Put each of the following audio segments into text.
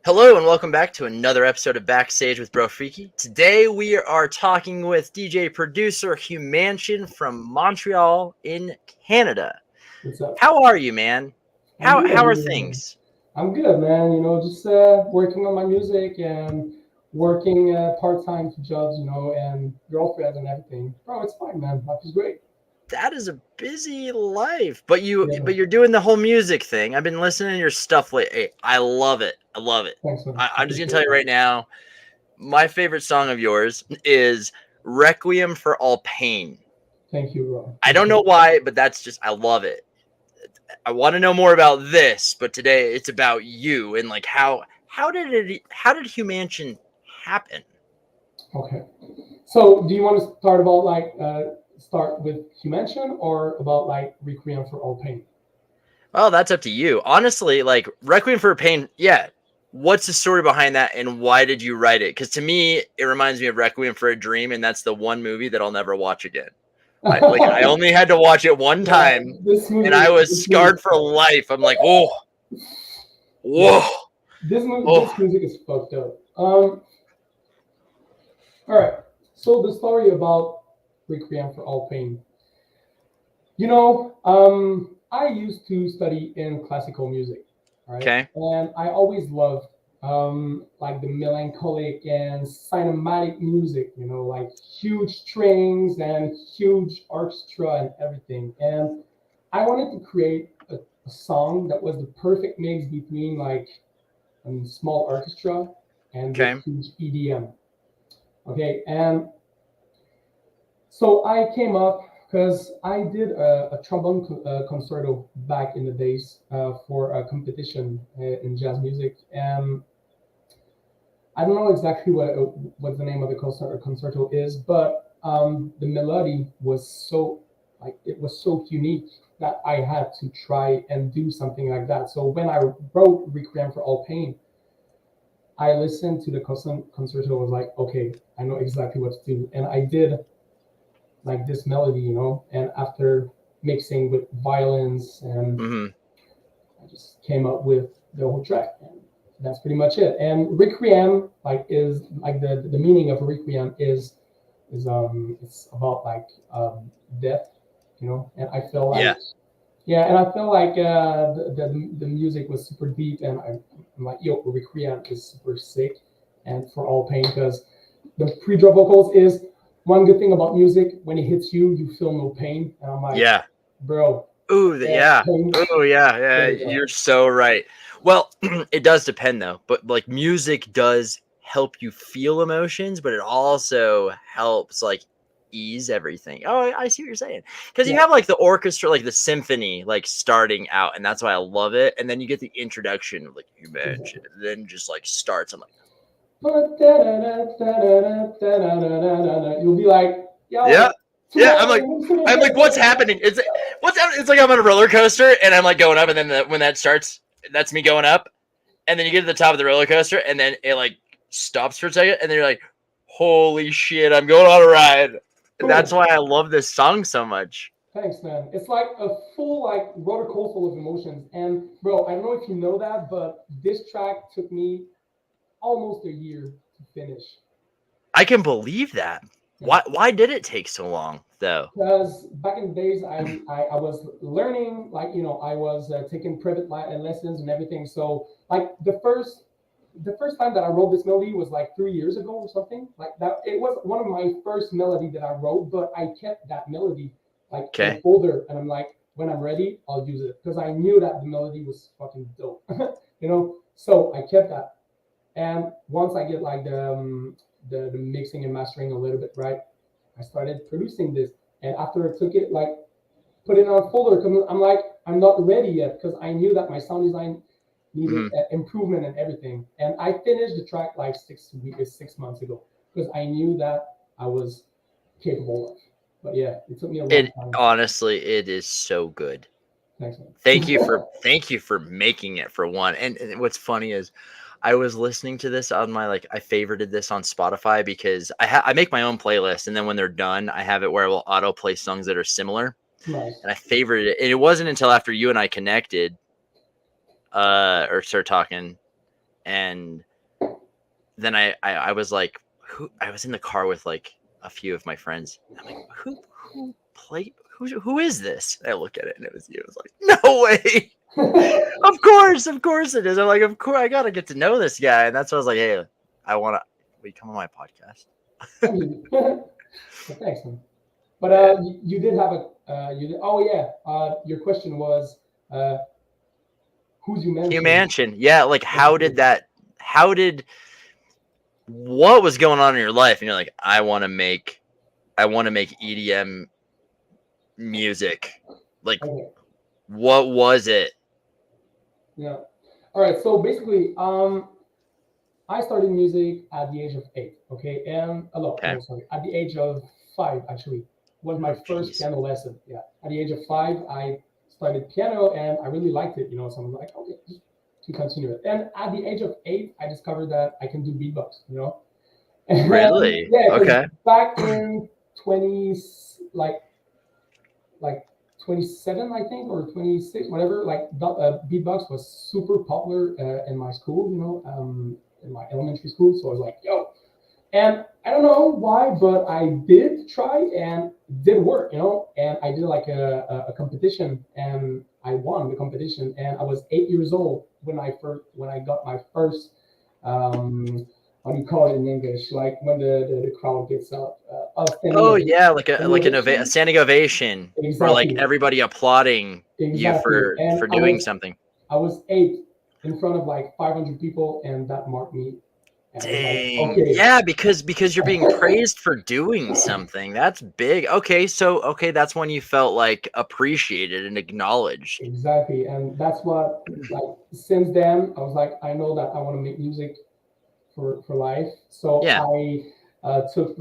Hello and welcome back to another episode of Backstage with Brofiki. Today we are talking with DJ producer Humansion from Montreal in Canada. What's up? How are you, man? I'm How good. how are things? I'm good, man. Just working on my music and working part-time jobs, and girlfriends and everything. Bro, it's fine, man. Life is great. That is a busy life, but you Yeah, but you're doing the whole music thing. I've been listening to your stuff lately. I love it. I love it. thanks, man. I'm just gonna Appreciate tell you that. right now, my favorite song of yours is Requiem for All Pain. Thank you, bro. I don't Appreciate know it. why, but that's just I love it. I want to know more about this, but today it's about you and like how did Humansion happen? Okay. So, do you want to start about start with Humansion or about like Requiem for All Pain? Well, that's up to you. Honestly, like Requiem for a Pain, yeah. What's the story behind that and why did you write it? Because to me, it reminds me of Requiem for a Dream, and that's the one movie that I'll never watch again. I only had to watch it one Yeah, time and I was this movie scarred is for fucked. life. I'm like, whoa, Yeah, whoa, this oh. music is fucked up. All right. So the story about Requiem for All Pain. I used to study in classical music, right? Okay. And I always loved like the melancholic and cinematic music, like huge strings and huge orchestra and everything. And I wanted to create a song that was the perfect mix between like a small orchestra and the Okay. huge EDM. Okay, and so I came up because I did a trombone concerto back in the days for a competition in jazz music, and I don't know exactly what the name of the concerto is, but the melody was so like it was so unique that I had to try and do something like that. So when I wrote Requiem for All Pain, I listened to the concerto. I was like, okay, I know exactly what to do, and I did like this melody, and after mixing with violins, and Mm-hmm. I just came up with the whole track, and that's pretty much it. And Requiem, like, is like the meaning of Requiem is it's about like death, and I feel Yeah. like yeah, and I feel like the music was super deep, and I'm like, yo, Requiem is super sick, and for all pain, because the pre-drop vocals is one good thing about music. When it hits you, you feel no pain, and I'm like, Yeah. bro, Ooh, yeah, yeah. pain, Ooh, yeah. Yeah. there you go. You're so right. Well, it does depend though, but like music does help you feel emotions, but it also helps like ease everything. Oh, I see what you're saying. Because you Yeah, have like the orchestra, like the symphony, like starting out, and that's why I love it. And then you get the introduction of like you mentioned, exactly. and then just like starts. I'm like, You'll be like, yeah. yo, Yeah, tomorrow. I'm like, what's happening? What's happening? It's like I'm on a roller coaster and I'm like going up, and then when that starts, that's me going up, and then you get to the top of the roller coaster, and then it like stops for a second, and then you're like, holy shit, I'm going on a ride. That's Boom. why I love this song so much. Thanks, man. It's like a full like roller coaster of emotions. And bro, I don't know if you know that, but this track took me almost a year to finish. I can believe that. Yeah. Why did it take so long though? Because back in the days, I was learning, like, I was taking private lessons and everything. So like the first time that I wrote this melody was like 3 years ago or something like that. It was one of my first melody that I wrote, but I kept that melody like in a Okay. folder, and I'm like, when I'm ready, I'll use it because I knew that the melody was fucking dope, So I kept that, and once I get like the mixing and mastering a little bit right, I started producing this, and after I took it like put it on a folder because I'm like, I'm not ready yet because I knew that my sound design needed Hmm. improvement and everything. And I finished the track like 6 weeks, 6 months ago because I knew that I was capable of. But yeah, it took me a long It time. honestly, it is so good. Thanks, man. Thank you for making it for one. And what's funny is I was listening to this on my like I favorited this on Spotify because I make my own playlist, and then when they're done, I have it where I will auto play songs that are similar, Nice. and I favorited it. And it wasn't until after you and I connected or started talking And then I was like, I was in the car with like a few of my friends. I'm like, who is this? And I look at it and it was you. I was like, no way. Of course it is. I'm like, of course I gotta get to know this guy. And that's why I was like, hey, will you come on my podcast? I mean, thanks, man. But Yeah. you did have oh yeah. Your question was uh, who's you mentioned? Humansion. Yeah, like how did what was going on in your life? And you're like, I want to make EDM music. Like, Okay. what was it? Yeah. All right. So basically, I started music at the age of 8. Okay, and Okay. no, sorry, at the age of 5 actually was my Oh, first jeez. piano lesson. Yeah, at the age of 5, I started piano, and I really liked it. So I'm like, okay, just to continue it. And at the age of 8, I discovered that I can do beatbox. And Really? yeah, because Okay. back in 20 like 27, I think, or 26, whatever. Like beatbox was super popular in my school. In my elementary school. So I was like, yo, and I don't know why, but I did try and it did work. And I did like a competition, and I won the competition. And I was 8 years old when I got my first how do you call it in English? Like when the crowd gets up, Oh standing yeah, a ovation. standing ovation, or like Exactly, everybody applauding you exactly. And for doing something. I was 8 in front of like 500 people, and that marked me. And I was like, Dang. okay. Yeah, because you're being praised for doing something. That's big. Okay, that's when you felt like appreciated and acknowledged. Exactly, and that's what, like, since then I was like, I know that I want to make music for life. So Yeah. I took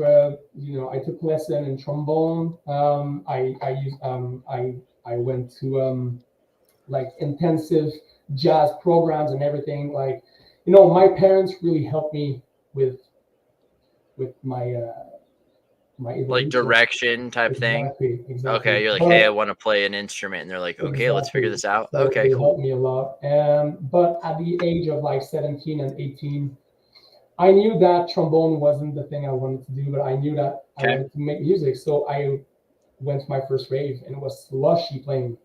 lesson in trombone. I went to like intensive jazz programs and everything. Like, my parents really helped me with my Like evolution. direction type thing. Exactly, exactly. Okay, you're like, hey, I But want to play an instrument, and they're like, okay, let's figure exactly. this out. So Okay, they cool. helped me a lot. But at the age of like 17 and 18, I knew that trombone wasn't the thing I wanted to do, but I knew that I Okay. wanted to make music. So I went to my first rave, and it was Slushy playing.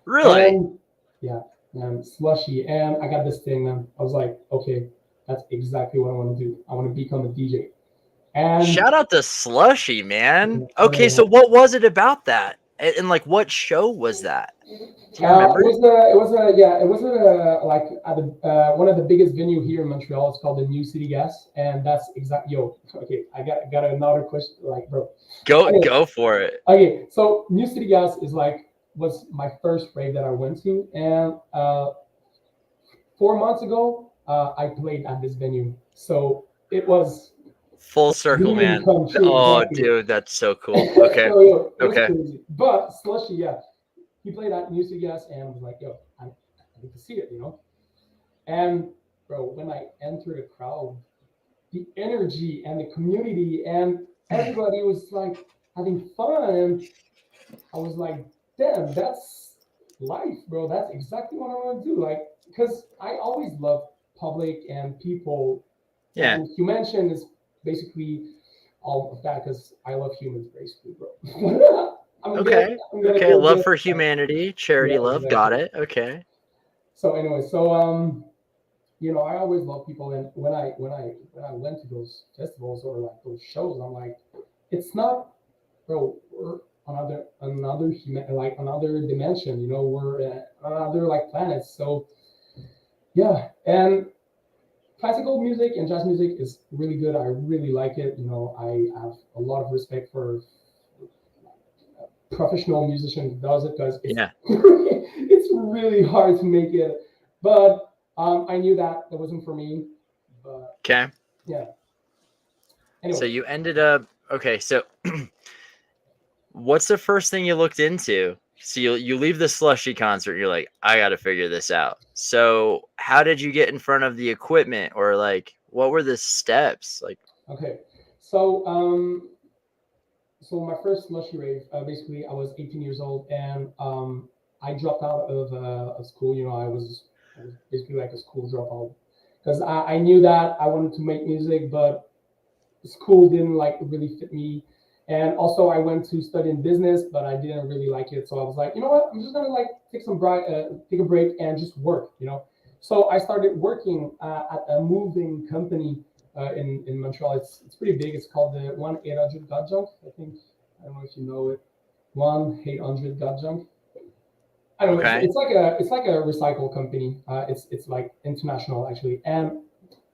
Really? And yeah, man, Slushy. And I got this thing, man. I was like, okay, that's exactly what I want to do. I want to become a DJ. And Shout out to Slushy, man. Okay, so uh, what was it about that? And like, what show was that? Do you remember? it was like at one of the biggest venue here in Montreal. It's called the New City Gas, and that's exact. Yo, okay, I got another question, like, bro. Okay, Go for it. okay. So New City Gas was my first rave that I went to, and 4 months ago, I played at this venue. So it was Full circle, dream man. come true, Oh, exactly. dude, that's so cool. Okay. So yo, it was Okay. crazy. But Slushy, yeah, he played at New City Gas, and was like, yo, I need to see it. And bro, when I entered the crowd, the energy and the community and everybody was like having fun, and I was like, damn, that's life, bro. That's exactly what I want to do. Like, because I always love public and people, Yeah. and Humansion is basically all of that because I love humans, basically, bro. Okay. I'm gonna Okay. go Love get for humanity, yeah, charity love. Got exactly. it. Okay. So anyway, I always love people, and when I went to those festivals or like those shows, I'm like, it's not, bro. We're another human, like another dimension. We're another like planet. So yeah, and classical music and jazz music is really good. I really like it. I have a lot of respect for professional musician who does it because it's Yeah. it's really hard to make it. But I knew that it wasn't for me. But Okay. yeah. So Anyway, you ended up. Okay. So what's the first thing you looked into? So you leave the Slushy concert. You're like, I got to figure this out. So how did you get in front of the equipment, or like, what were the steps? Like, okay. So my first slushy rave, basically, I was 18 years old, and I dropped out of school. I was basically like a school dropout, because I knew that I wanted to make music, but school didn't like really fit me. And also, I went to study in business, but I didn't really like it. So I was like, you know what? I'm just gonna like take a break and just work. So I started working at a moving company in Montreal. It's pretty big. It's called the 1-800 God Junk. I don't know if you know it. 1-800 God Junk. I don't know. It's, Okay. it's like a recycle company. It's like international actually. And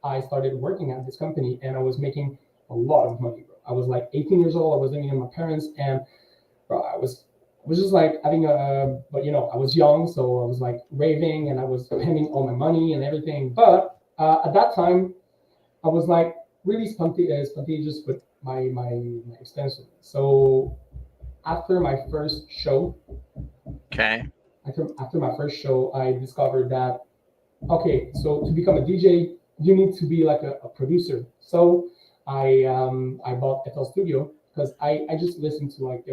I started working at this company, and I was making a lot of money, bro. I was like 18 years old. I was living with my parents, and bro, I was just like having but I was young, so I was like raving, and I was spending all my money and everything. But at that time, I was like really spontaneous with my expenses. So after my first show, Okay. after my first show, I discovered that okay, so to become a DJ, you need to be like a producer. So I bought FL Studio because I just listened to like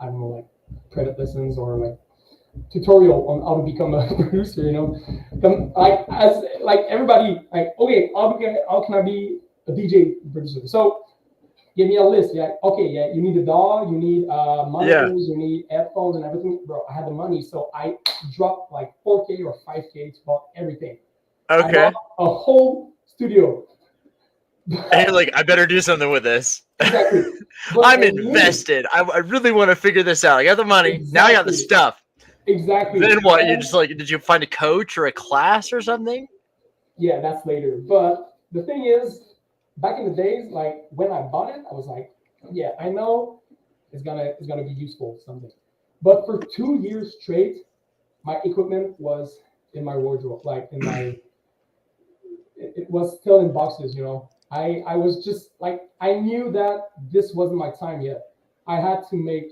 I don't know, like credit lessons or like tutorial on how to become a producer. Like as like everybody like okay, how can I be a DJ producer? So give me a list. Yeah, okay, yeah, you need a DAW, you need Yeah. monitors, you need headphones and everything. Bro, I had the money, so I dropped like 4K or 5K to buy everything. I bought Okay. a whole studio. And you're like, I better do something with this. Exactly. But I'm I knew invested. I really want to figure this out. I got the money. Now I got the exactly, stuff. exactly. Then what? You just And like, did you find a coach or a class or something? yeah, that's later. But the thing is, back in the days, like when I bought it, I was like, yeah, I know it's gonna be useful someday. But for 2 years straight, my equipment was in my wardrobe, like it was still in boxes. I was just like I knew that this wasn't my time yet. I had to make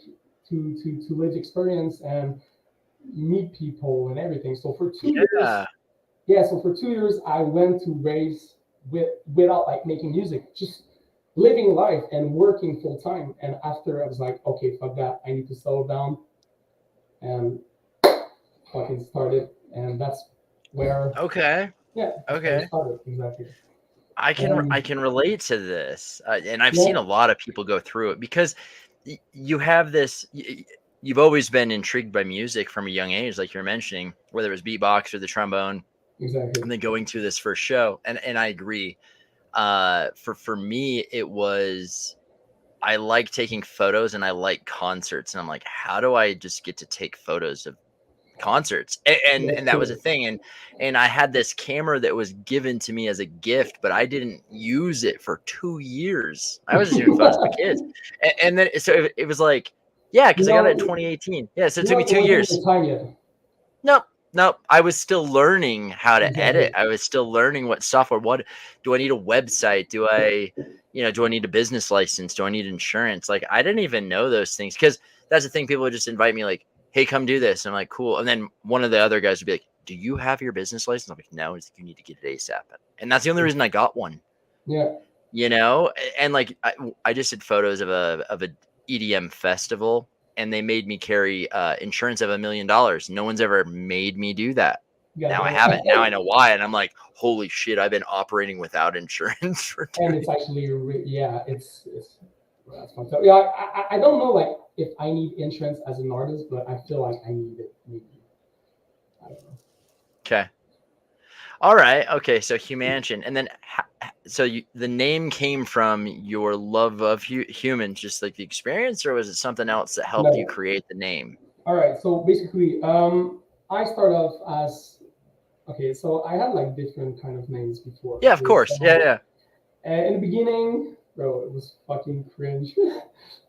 to live experience and meet people and everything. So for 2 years, Yeah. yeah, so for 2 years I went to raise without like making music, just living life and working full time. And after I was like, okay, fuck that, I need to settle down and fucking started. And that's where, Okay. yeah, that's where it Okay. started exactly. I And can relate to this, and I've seen yeah, a lot of people go through it because you have this. You've always been intrigued by music from a young age, like you're mentioning, whether it was beatbox or the trombone, exactly. and then going to this first show. And I agree. For me, it was I like taking photos and I like concerts, and I'm like, how do I just get to take photos of concerts? And That's that was a cool. thing. And I had this camera that was given to me as a gift, but I didn't use it for 2 years. I was just doing photos of the kids. And then so it was like, yeah, you because I got it in know, 2018. Yeah, so it you took know, me it 2 years. wasn't your time yet. Nope. Nope. I was still learning how to edit. Exactly. I was still learning what software. What do I need a website? Do I need a business license? Do I need insurance? Like I didn't even know those things because that's the thing. People would just invite me like, hey, come do this. I'm like, cool. And then one of the other guys would be like, do you have your business license? I'm like, no. He's like, you need to get it ASAP. And that's the only reason I got one. Yeah. And like I just did photos of a EDM festival, and they made me carry insurance of $1 million. No one's ever made me do that. You gotta Now I do haven't. Now I it. know why, and I'm like, holy shit! I've been operating without insurance for And 2 years. it's actually yeah, it's well, that's fucked up. Yeah, I don't know like if I need insurance as an artist, but I feel like I need it. Maybe I don't know. Okay. All right. Okay. So Humansion, and then the name came from your love of humans, just like the experience, or was it something else that helped you No. create the name? All right. So basically, I started off as okay. So I had like different kind of names before. Yeah, of Okay. course. Yeah, So yeah. in the beginning, bro, it was fucking cringe.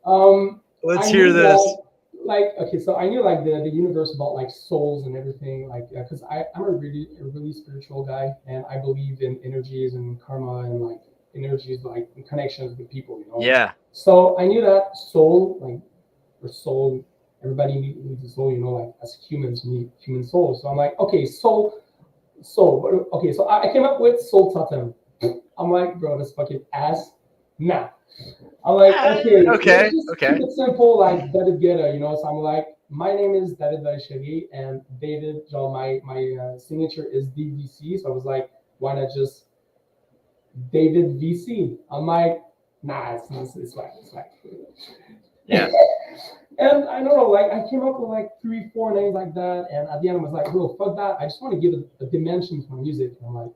um, Let's I hear knew this. that, like, okay, so I knew like the universe about like souls and everything, like, because I'm a really spiritual guy, and I believe in energies and karma and like energies, like and connections with people. Yeah. So I knew that soul, like, or soul, everybody needs a soul, like as humans need human souls. So I'm like, okay, soul. Okay, so I came up with soul totem. I'm like, bro, this fucking ass. Nah. I'm like, okay, let's Okay. just keep Okay. it simple, like David Guetta. So I'm like, my name is David Valcheri, and David, my signature is DVC. So I was like, Why not just David VC? I'm like, nah, it's fine, it's fine. Yeah. And I don't know, like I came up with like 3, 4 names like that, and at the end I was like, bro, fuck that. I just want to give it a dimension to my music. And I'm like,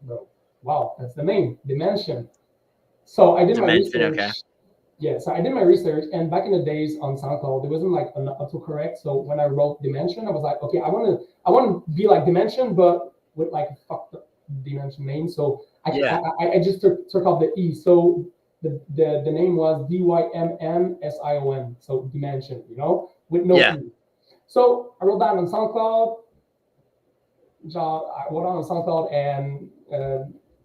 bro, wow, that's the name, dimension. So I did my Dimension. research. Okay. Yeah, so I did my research, and back in the days on SoundCloud, there wasn't like an autocorrect. So when I wrote dimension, I was like, okay, I want to be like dimension, but with like a fucked up dimension name. So Yeah. I just took off the E. So the name was DYMNSION. So dimension, with no Yeah. E. So I wrote that on SoundCloud. I wrote on SoundCloud, and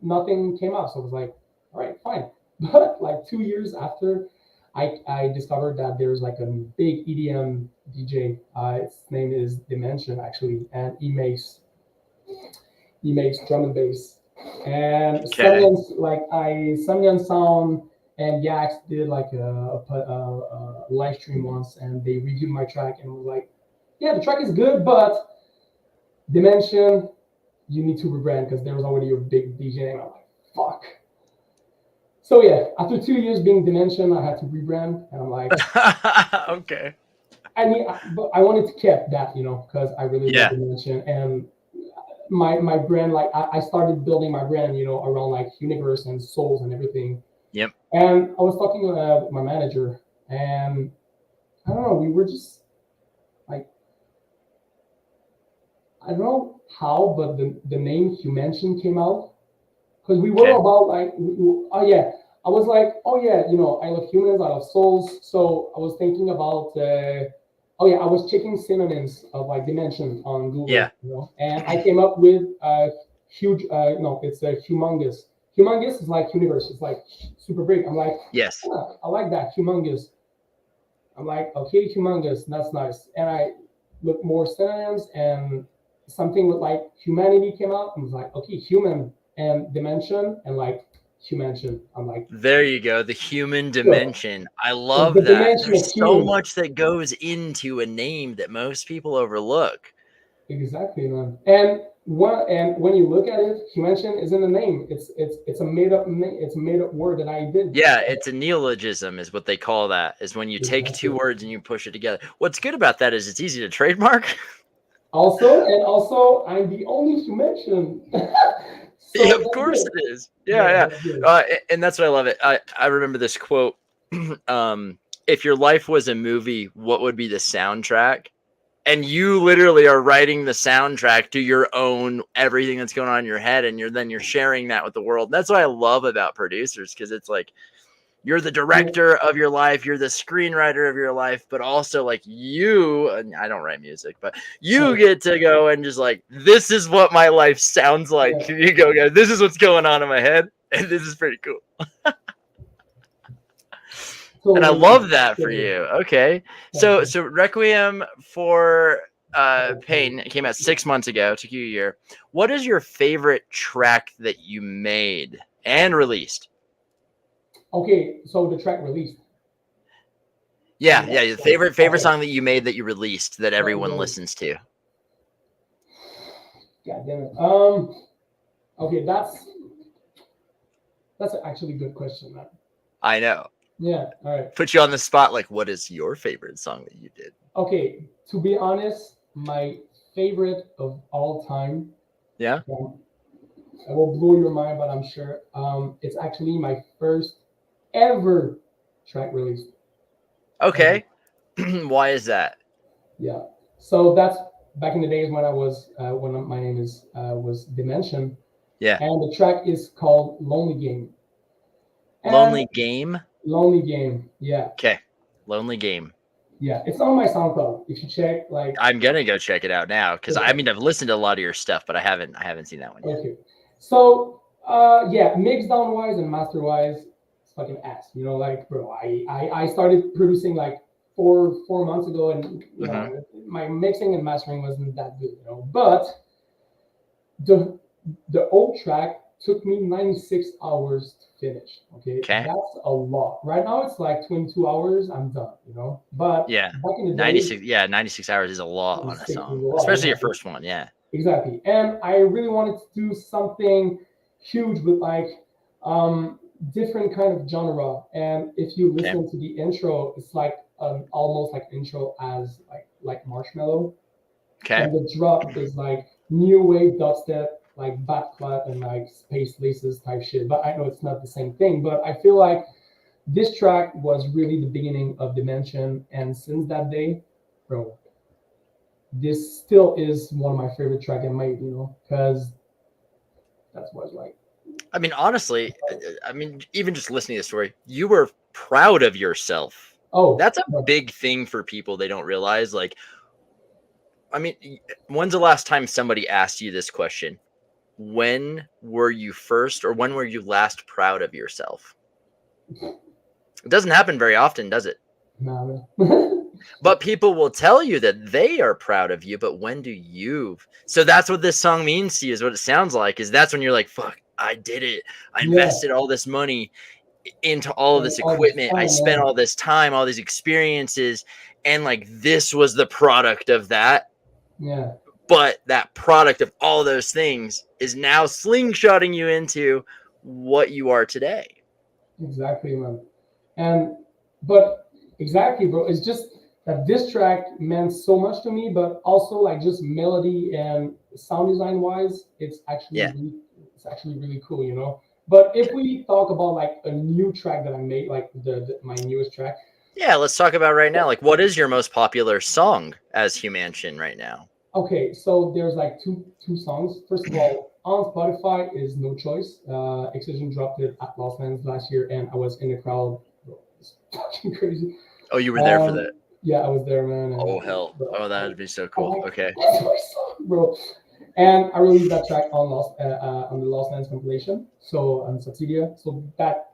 nothing came up. So I was like, all right, fine. But like 2 years after, I discovered that there's like a big EDM DJ. His name is Dimension actually, and he makes drum and bass. And Okay. Samyan Sound and Yax did like a live stream once, and they reviewed my track and was like, yeah, the track is good, but Dimension, you need to rebrand because there was already a big DJ. And I'm like, fuck. So yeah, after 2 years being Dimension, I had to rebrand, and I'm like, Okay. but I wanted to keep that, because I really love Yeah. Dimension, and my brand, like I started building my brand, around like universe and souls and everything. Yep. And I was talking with my manager, and I don't know, we were just like, I don't know how, but the name Humansion came out because we were Okay. about like, oh yeah, I was like, oh yeah, I love humans, I love souls. So I was thinking about, oh yeah, I was checking synonyms of like dimension on Yeah. Google, and I came up with huge. No, it's humongous. Humongous is like universe. It's like super big. I'm like, Yes. I like that humongous. I'm like, okay, humongous, that's nice. And I looked more synonyms, and something with like humanity came out, and was like, okay, human and dimension and like Humansion. I'm like, There you go. The human yo, dimension. I it's love the that. dimension of There's so humans. much that goes into a name that most people overlook. Exactly, man. And when you look at it, Humansion isn't a name. It's a made up name. It's a made up word that I did. Yeah, it's a neologism is what they call that. Is when you take two Exactly. words and you push it together. What's good about that is it's easy to trademark. Also, I'm the only Humansion. Yeah, So of that's course good. it is. Yeah, Yeah, yeah. that's good. And that's what I love it. I remember this quote. If your life was a movie, what would be the soundtrack? And you literally are writing the soundtrack to your own everything that's going on in your head, and you're sharing that with the world. And that's what I love about producers, because it's like you're the Yeah, director of your life, you're the screenwriter of your life, but also like and I don't write music, but you get to go and just like, this is what my life sounds like. yeah, You go, this is what's going on in my head, and this is pretty cool. And I totally, love that for totally. you. Okay. Thank So you. so Requiem for Pain, it came out 6 months ago, took you a year. What is your favorite track that you made and released? Okay, so the track released. Yeah, your favorite Okay. song that you made that you released that everyone listens to. God damn it. Okay, that's actually a good question, man. I know. Yeah. All right. Put you on the spot. Like, what is your favorite song that you did? Okay. To be honest, my favorite of all time. Yeah. I will blow your mind, but I'm sure. It's actually my first ever track release. Okay. Why is that? Yeah. So that's back in the days when I was when my name was Dimension, Yeah. and the track is called Lonely Game. And Lonely Game. Lonely Game. Yeah. Okay. Lonely Game. Yeah. It's on my SoundCloud. If you check, like, I'm gonna go check it out now because I okay. mean I've listened to a lot of your stuff, but I haven't seen that one yet. Okay. So yeah, mix down wise and master wise, it's fucking ass. Like, bro, I started producing like 4 months ago, and my mixing and mastering wasn't that good. But the old track took me 96 hours to finish. Okay, that's a lot. Right now it's like 22 hours. I'm done. But yeah, back in the 96. days, Yeah, 96 hours is a lot on a song, a lot, especially yeah. your first one. Yeah. exactly. And I really wanted to do something huge with like different kind of genre. And if you Okay. listen to the intro, it's like almost like intro as like Marshmallow. Okay. And the drop is like new wave dubstep, like Batclat and like Space Laces type shit. But I know it's not the same thing. But I feel like this track was really the beginning of Dimension, and since that day, bro, this still is one of my favorite track I made. Because that's what it's like. I mean, honestly, even just listening to the story, you were proud of yourself. Oh, That's a big thing for people they don't realize. Like, I mean, when's the last time somebody asked you this question? When were you first or when were you last proud of yourself? It doesn't happen very often, does it? nah, But people will tell you that they are proud of you, but when do you? So that's what this song means to you, is what it sounds like, is that's when you're like, fuck, I did it. I yeah, invested all this money into all of and this all this equipment. I time, spent yeah, all this time, all these experiences, and like this was the product of that. yeah, But that product of all those things is now slingshotting you into what you are today. exactly, man. And but exactly, bro. It's just that this track meant so much to me, but also like just melody and sound design wise, Yeah. it's actually really cool. But if we talk about like a new track that I made, like my newest track, Yeah, let's talk about right now. Like, what is your most popular song as Humansion right now? okay, so there's like two songs. First of all, on Spotify is No Choice. Excision dropped it at Lost Lands last year, and I was in the crowd. Bro, it's fucking crazy. Oh, you were there for Um, that. yeah, I was there, man, and Oh, hell. bro, Oh, that would be so I'm cool. like, Okay. that's my song, bro. And I released that track on the Lost Lands compilation, so on Subsidia. So that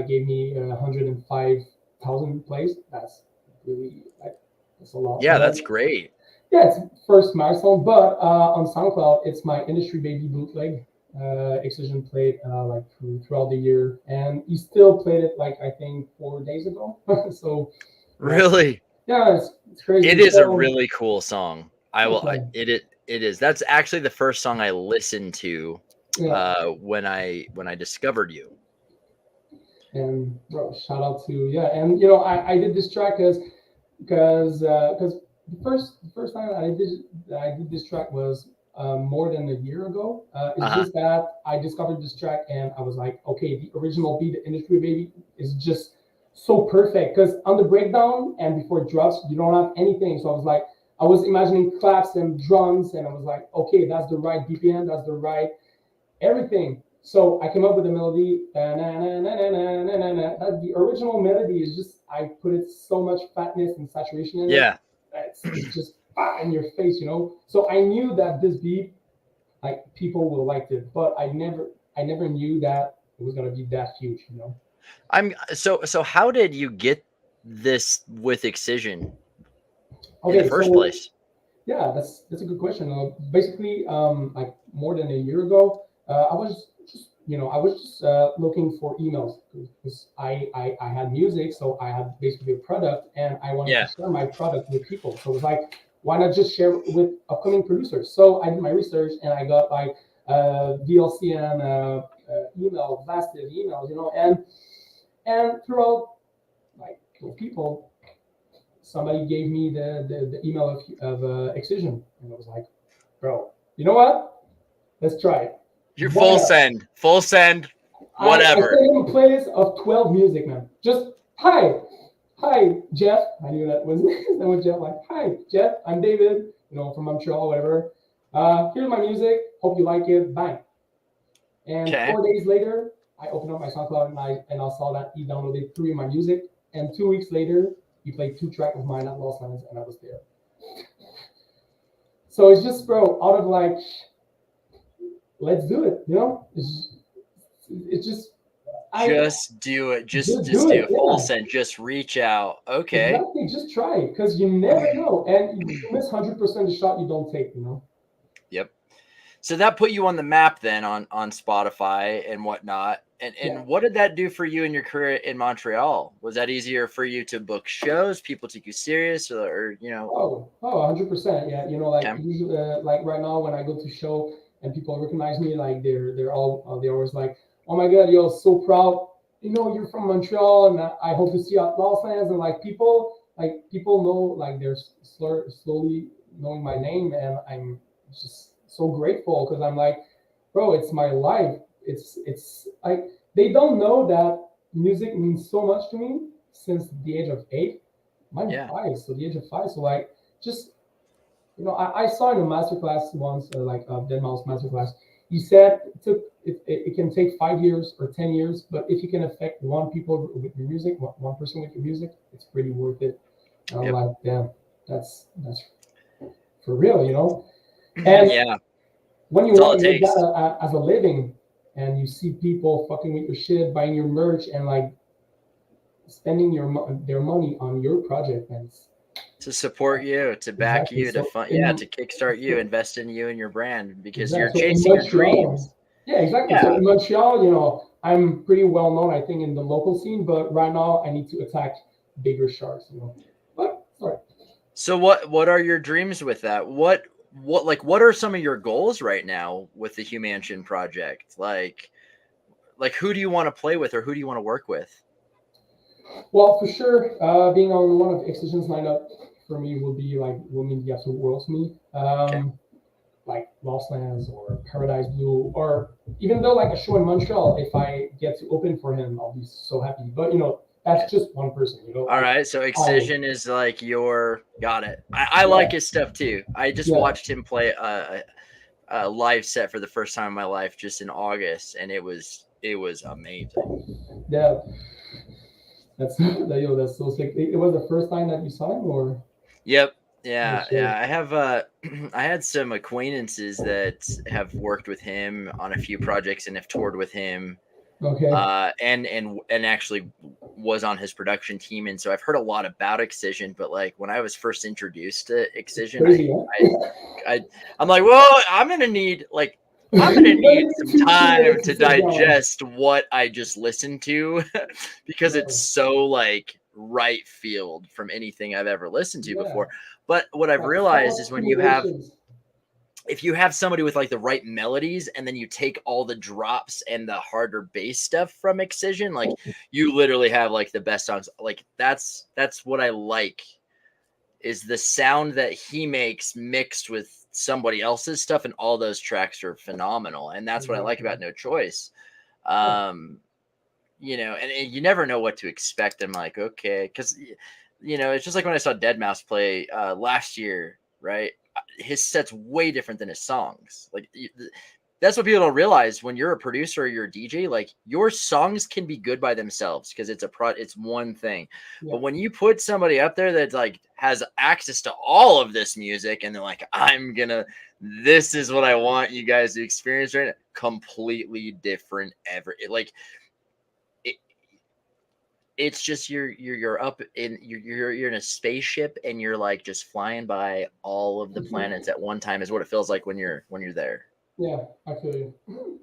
gave me 105,000 plays. That's really like that's a lot, Yeah, but that's great. yeah, it's first milestone. But on SoundCloud, it's my industry baby bootleg. Excision played like throughout the year, and he still played it like I think 4 days ago. So yeah, Really? yeah, it's It crazy. is a So really cool song. thanks, man. It is. That's actually the first song I listened to Yeah, when I discovered you. and bro, shout out to yeah, and I did this track because the first time I did this track was more than a year ago. It's Uh-huh. just that I discovered this track and I was like, okay, the original beat, the industry baby, is just so perfect. Because on the breakdown and before it drops, you don't have anything. So I was like, I was imagining claps and drums, and I was like, okay, that's the right BPM, that's the right everything. So I came up with a melody. That the original melody is just I put it so much fatness and saturation in it. Yeah. It's just in your face. So I knew that this beat, like people will like it, but I never knew that it was gonna be that huge. So how did you get this with Excision in the Okay, first so place? yeah, that's a good question. Basically, like more than a year ago, I was just looking for emails because I had music, so I had basically a product, and I wanted to Yeah. share my product with people. So it was like, why not just share with upcoming producers? So I did my research, and I got like VLCN emails, blasted emails, and throughout like those people, somebody gave me the email of Excision, and I was like, bro, you know what? Let's try it. You're Why not? full send, I whatever. sent him a playlist of 12 music, man. Just hi, Jeff. I knew that was that was Jeff. Like, hi, Jeff. I'm David. From Montreal, whatever. Here's my music. Hope you like it. Bang. And Okay. 4 days later, I opened up my SoundCloud and I saw that he downloaded three of my music. And 2 weeks later, he played two tracks of mine at Lost Lands, and I was there. So it's just, bro, out of like, let's do it. It's just, I Just do it. just Just do do it. it. Full Yeah, send. Just reach out. Okay. exactly. Just try it because you never know, and you miss 100% the shot you don't take. Yep. So that put you on the map then on Spotify and whatnot. Yeah. And what did that do for you in your career in Montreal? Was that easier for you to book shows? People took you serious, or you know? Oh, 100%. Yeah, like Okay. usually, like right now when I go to show and people recognize me, like they're always like, "Oh my God, you're so proud. You're from Montreal, and I hope to see you at Los Angeles." And people know, like they're slowly knowing my name, and I'm just so grateful because I'm like, bro, it's my life. It's like they don't know that music means so much to me since the age of 8. Mine Yeah. 5, so the age of 5. So like, just I saw in a masterclass once, like Dead Mouse masterclass. He said it can take 5 years or 10 years, but if you can affect one people with your music, one person with your music, it's pretty worth it. And I'm Yep. like, damn, that's for real. And Yeah. when you That's all want it to make that takes. as a living, and you see people fucking with your shit, buying your merch, and like spending their money on your project, man, To support you, to back exactly. you, to So fund, yeah, in to kickstart you, so invest in you and your brand because you're exactly. So in chasing your Montreal, dreams. yeah, exactly. So Yeah. in Montreal, I'm pretty well known, I think, in the local scene. But right now, I need to attack bigger sharks. But sorry. So what are your dreams with that? What are some of your goals right now with the Humansion project? Like who do you want to play with or who do you want to work with? Well, for sure, being on one of Excision's lineup for me will mean the absolute world to me. Okay. Like Lost Lands or Paradise Blue, or even though like a show in Montreal, if I get to open for him, I'll be so happy. But Okay. that's just one person. All right. So I Excision is like your got it. I like yeah, his stuff too. I just yeah, watched him play a live set for the first time in my life just in August, and it was amazing. yeah. That's so sick. It was the first time that you saw him, or Yep. oh Yeah, shit. yeah. I have I had some acquaintances that have worked with him on a few projects and have toured with him. Okay, And actually was on his production team, and so I've heard a lot about Excision. But like when I was first introduced to Excision, crazy, huh? I I'm like, well, I'm gonna Let need me some 2 minutes time to to sit down. digest what I just listened to because it's Bro. so like right field from anything I've ever listened to Yeah, before. But what I've like realized thought is simulations. if you have somebody with like the right melodies and then you take all the drops and the harder bass stuff from Excision, like you literally have like the best songs. Like that's what I like is the sound that he makes mixed with somebody else's stuff, and all those tracks are phenomenal. And that's what I like Exactly. about No Choice. Yeah. Um, and you never know what to expect. I'm like, okay, because it's just like when I saw Dead Mouse play last year, right? His set's way different than his songs. Like that's what people don't realize when you're a producer or you're a DJ. Like your songs can be good by themselves because it's one thing. Yeah. But when you put somebody up there that like has access to all of this music and they're like, this is what I want you guys to experience right now, completely different like it, it's just you're up in you're in a spaceship and you're like just flying by all of the planets at one time is what it feels like when you're there. Yeah, I feel you.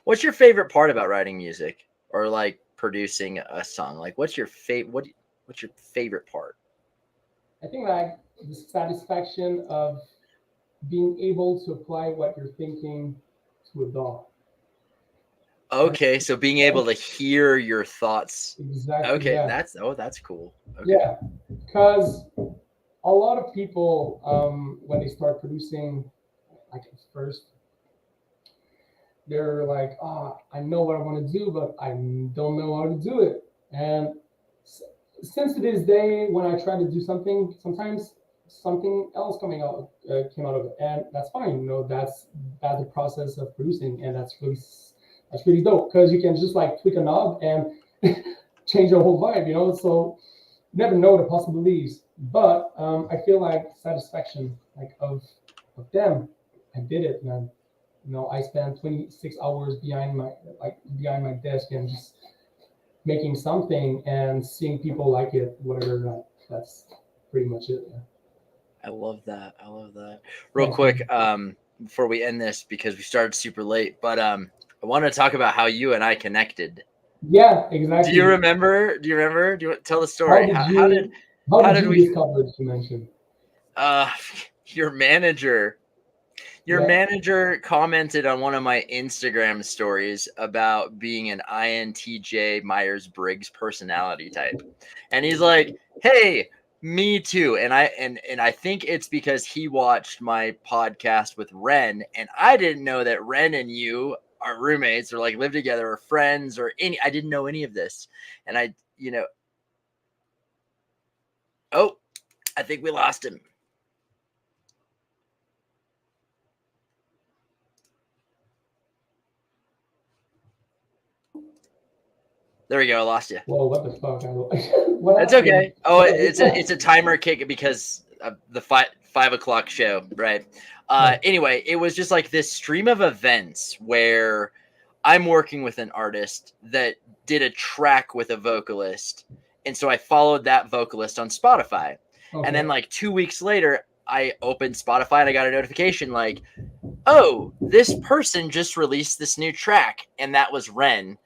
What's your favorite part about writing music or like producing a song? Like what's your favorite part? I think like the satisfaction of being able to apply what you're thinking to a dog. Right? Okay, so being able to hear your thoughts. Exactly. Okay, Yeah. that's cool. Okay. Yeah. Because a lot of people, when they start producing, like at first, they're like, I know what I want to do, but I don't know how to do it. And since to this day, when I try to do something, sometimes something else came out of it, and that's fine. That's the process of producing, and that's really dope because you can just like tweak a knob and change your whole vibe. So you never know the possibilities. But I feel like satisfaction, like of them, I did it, man. I spent 26 hours behind my desk and just making something and seeing people like it, whatever. That's pretty much it. Yeah. I love that. I love that. Real Thanks, quick, man. before we end this because we started super late. But I want to talk about how you and I connected. Yeah, exactly. Do you remember? Do you tell the How story? did How did you we? discover Humansion? Uh, your manager. Your Yeah. manager commented on one of my Instagram stories about being an INTJ Myers-Briggs personality type. And he's like, "Hey, me too." And I think it's because he watched my podcast with Ren, and I didn't know that Ren and you are roommates or like live together or friends or any. I didn't know any of this. And oh, I think we lost him. There we go. I lost you. Whoa, what the fuck? What It's happened? okay. Oh, it's a timer kick because of the 5 o'clock show, right? Anyway, it was just like this stream of events where I'm working with an artist that did a track with a vocalist, and so I followed that vocalist on Spotify. Okay. And then like 2 weeks later, I opened Spotify and I got a notification like, "Oh, this person just released this new track," and that was Ren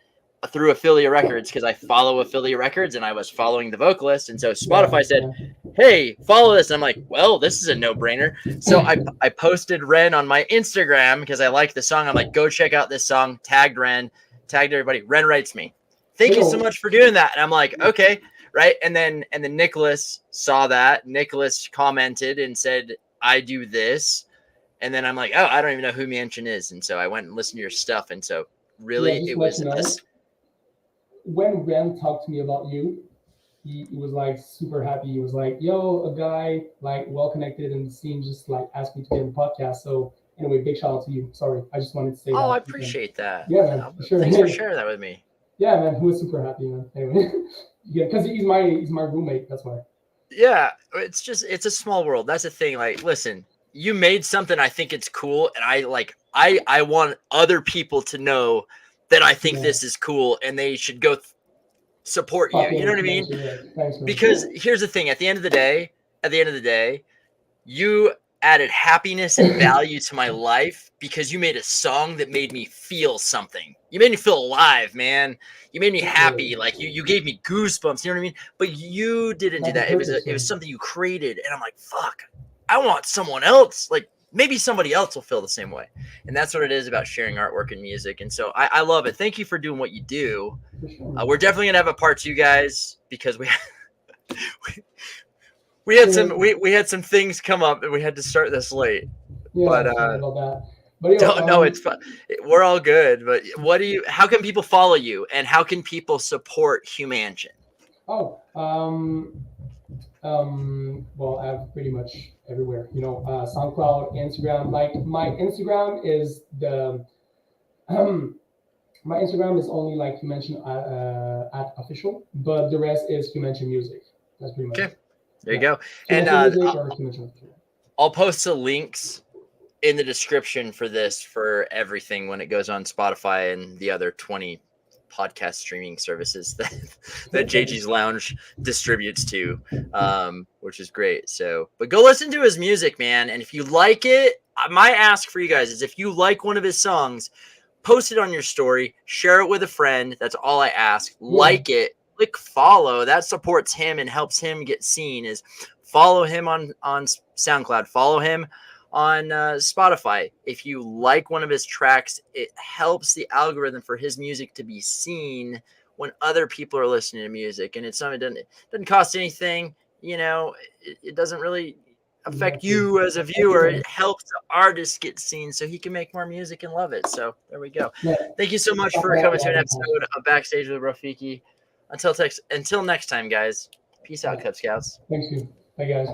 through Affiliate Records because I follow Affiliate Records and I was following the vocalist. And so Spotify said, "Hey, follow this." And I'm like, well, this is a no-brainer. So I posted Ren on my Instagram because I like the song. I'm like, go check out this song. Tagged Ren, tagged everybody. Ren writes me, "Thank you so much for doing that." And I'm like, okay, right. And then Nicholas saw that. Nicholas commented and said, "I do this." And then I'm like, oh, I don't even know who Humansion is. And so I went and listened to your stuff. And so really it was this. When Ren talked to me about you, he was like super happy. He was like, "Yo, a guy like well connected in the scene just like asked me to get in the podcast." So anyway, big shout out to you. Sorry, I just wanted to say that. Oh, I appreciate that. Yeah, man. Sure. Thanks for sharing that with me. Yeah, man. He was super happy, man. Anyway, yeah, because he's my roommate. That's why. Yeah, it's a small world. That's the thing. Like, listen, you made something. I think it's cool, and I want other people to know that I think this is cool, and they should go support you. You know what I mean? Thanks, because here's the thing: at the end of the day, you added happiness and value to my life because you made a song that made me feel something. You made me feel alive, man. You made me happy. Like you gave me goosebumps. You know what I mean? But you didn't do that. It was something you created, and I'm like, fuck. I want someone else. Like maybe somebody else will feel the same way. And that's what it is about sharing artwork and music. And so I love it. Thank you for doing what you do. We're definitely gonna have a part 2, guys, because we had some things come up and we had to start this late. Yeah, but no, it's fun. We're all good. But how can people follow you and how can people support Humansion? Oh, well, I have pretty much everywhere, SoundCloud, Instagram. Like my Instagram is my Instagram is only like Humansion at official, but the rest is Humansion music. That's pretty much. Okay, there you go. And I'll post the links in the description for this for everything when it goes on Spotify and the other 20 podcast streaming services that JG's Lounge distributes to, which is great. So, but go listen to his music, man. And if you like it, my ask for you guys is if you like one of his songs, post it on your story, share it with a friend. That's all I ask. Like it, click follow. That supports him and helps him get seen. Is follow him on SoundCloud, follow him on Spotify. If you like one of his tracks, it helps the algorithm for his music to be seen when other people are listening to music. And it's something it doesn't cost anything. It doesn't really affect you as a viewer. It helps the artist get seen so he can make more music and love it. So there we go. Thank you so much for coming to an episode of Backstage with Brofiki. Until next time, guys. Peace out, Cub Scouts. Thank you. Bye, guys.